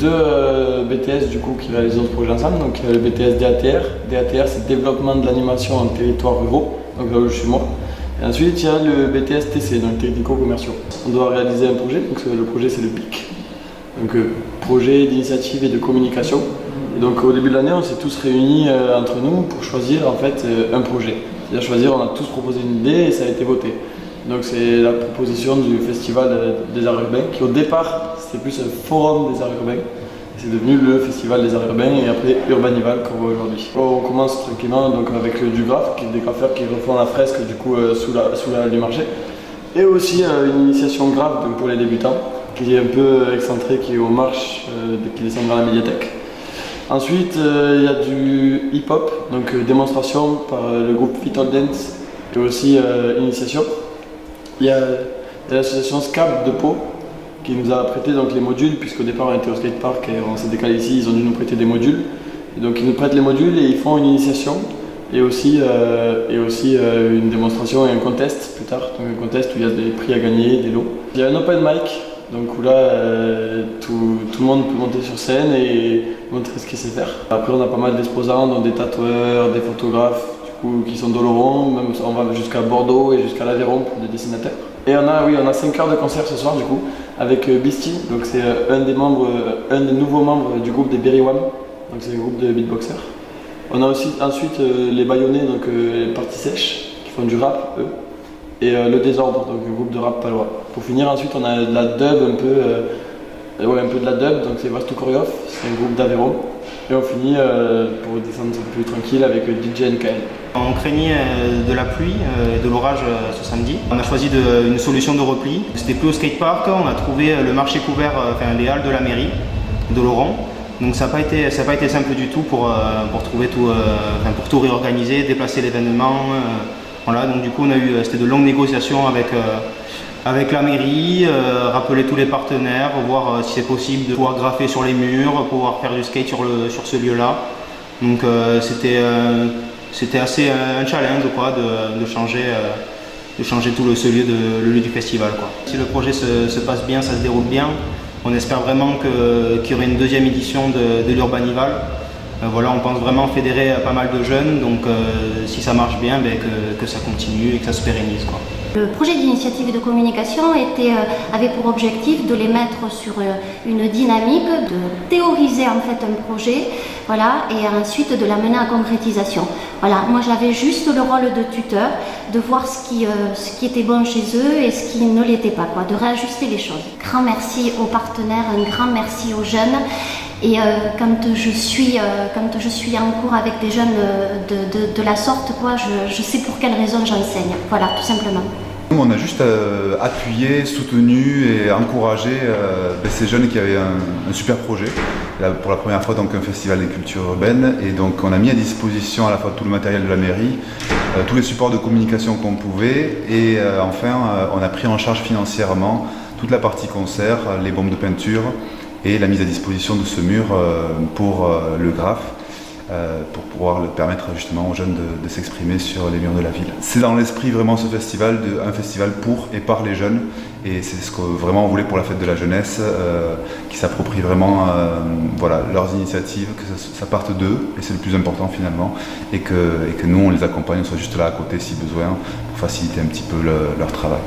deux BTS du coup qui réalisent notre projet ensemble. Donc le BTS DATR. DATR c'est développement de l'animation en territoires ruraux, donc là où je suis moi. Et ensuite il y a le BTS TC, donc technico-commerciaux. On doit réaliser un projet, donc le projet c'est le PIC. Donc projet d'initiative et de communication. Et donc au début de l'année on s'est tous réunis entre nous pour choisir en fait un projet. C'est-à-dire choisir, on a tous proposé une idée et ça a été voté. Donc c'est la proposition du Festival des Arts Urbains qui au départ c'était plus un forum des arts urbains. C'est devenu le Festival des Arts Urbains et après Urbanival qu'on voit aujourd'hui. On commence tranquillement donc avec du graphe, des graffeurs qui refont la fresque du coup sous la du marché. Et aussi une initiation graphe donc, pour les débutants qui est un peu excentré, qui est aux marches qui descendent dans la médiathèque. Ensuite il y a du hip-hop, donc démonstration par le groupe Fit All Dance et aussi initiation. Il y a l'association SCAP de Pau qui nous a prêté donc, les modules, puisqu'au départ on était au skatepark et on s'est décalé ici, ils ont dû nous prêter des modules. Et donc ils nous prêtent les modules et ils font une initiation et aussi une démonstration et un contest plus tard, donc un contest où il y a des prix à gagner, des lots. Il y a un open mic, donc où là tout le monde peut monter sur scène et montrer ce qu'il sait faire. Après on a pas mal d'exposants, dont des tatoueurs, des photographes, qui sont d'Oloron, même on va jusqu'à Bordeaux et jusqu'à l'Aveyron pour des dessinateurs. Et on a 5 heures de concert ce soir du coup avec Beastie, donc c'est un des nouveaux membres du groupe des Berrywam, donc c'est un groupe de beatboxers. On a aussi ensuite les Bayonnais, donc les Parties Sèches, qui font du rap eux, et le Désordre, donc un groupe de rap palois. Pour finir ensuite on a de la dub un peu de la dub, donc c'est Vastu Koryov, c'est un groupe d'Aveyron. Et on finit pour descendre un peu plus tranquille avec DJ NKL. On craignait de la pluie et de l'orage ce samedi. On a choisi une solution de repli. C'était plus au skatepark, on a trouvé le marché couvert, les halles de la mairie d'Oloron. Donc ça n'a pas été simple du tout pour trouver tout, pour tout réorganiser, déplacer l'événement. Voilà, donc du coup c'était de longues négociations avec la mairie, rappeler tous les partenaires, voir si c'est possible de pouvoir graffer sur les murs, pouvoir faire du skate sur ce lieu-là. Donc c'était assez un challenge quoi, de changer tout le lieu du festival. Quoi. Si le projet se passe bien, ça se déroule bien, on espère vraiment qu'il y aurait une deuxième édition de l'Urbanival. Voilà, on pense vraiment fédérer pas mal de jeunes, donc si ça marche bien, que ça continue et que ça se pérennise. Quoi. Le projet d'initiative et de communication avait pour objectif de les mettre sur une dynamique, de théoriser en fait un projet, voilà, et ensuite de l'amener à concrétisation. Voilà, moi j'avais juste le rôle de tuteur, de voir ce qui était bon chez eux et ce qui ne l'était pas, quoi, de réajuster les choses. Grand merci aux partenaires, un grand merci aux jeunes. Et quand je suis en cours avec des jeunes de la sorte, quoi, je sais pour quelle raison j'enseigne. Voilà, tout simplement. Nous, on a juste appuyé, soutenu et encouragé ces jeunes qui avaient un super projet. Là, pour la première fois, donc, un festival des cultures urbaines. Et donc, on a mis à disposition à la fois tout le matériel de la mairie, tous les supports de communication qu'on pouvait. Et enfin, on a pris en charge financièrement toute la partie concert, les bombes de peinture, et la mise à disposition de ce mur pour le graphe, pour pouvoir permettre justement aux jeunes de s'exprimer sur les murs de la ville. C'est dans l'esprit vraiment ce festival, un festival pour et par les jeunes, et c'est ce que vraiment on voulait pour la fête de la jeunesse, qui s'approprient vraiment voilà, leurs initiatives, que ça parte d'eux, et c'est le plus important finalement, et que nous on les accompagne, on soit juste là à côté si besoin, pour faciliter un petit peu leur travail.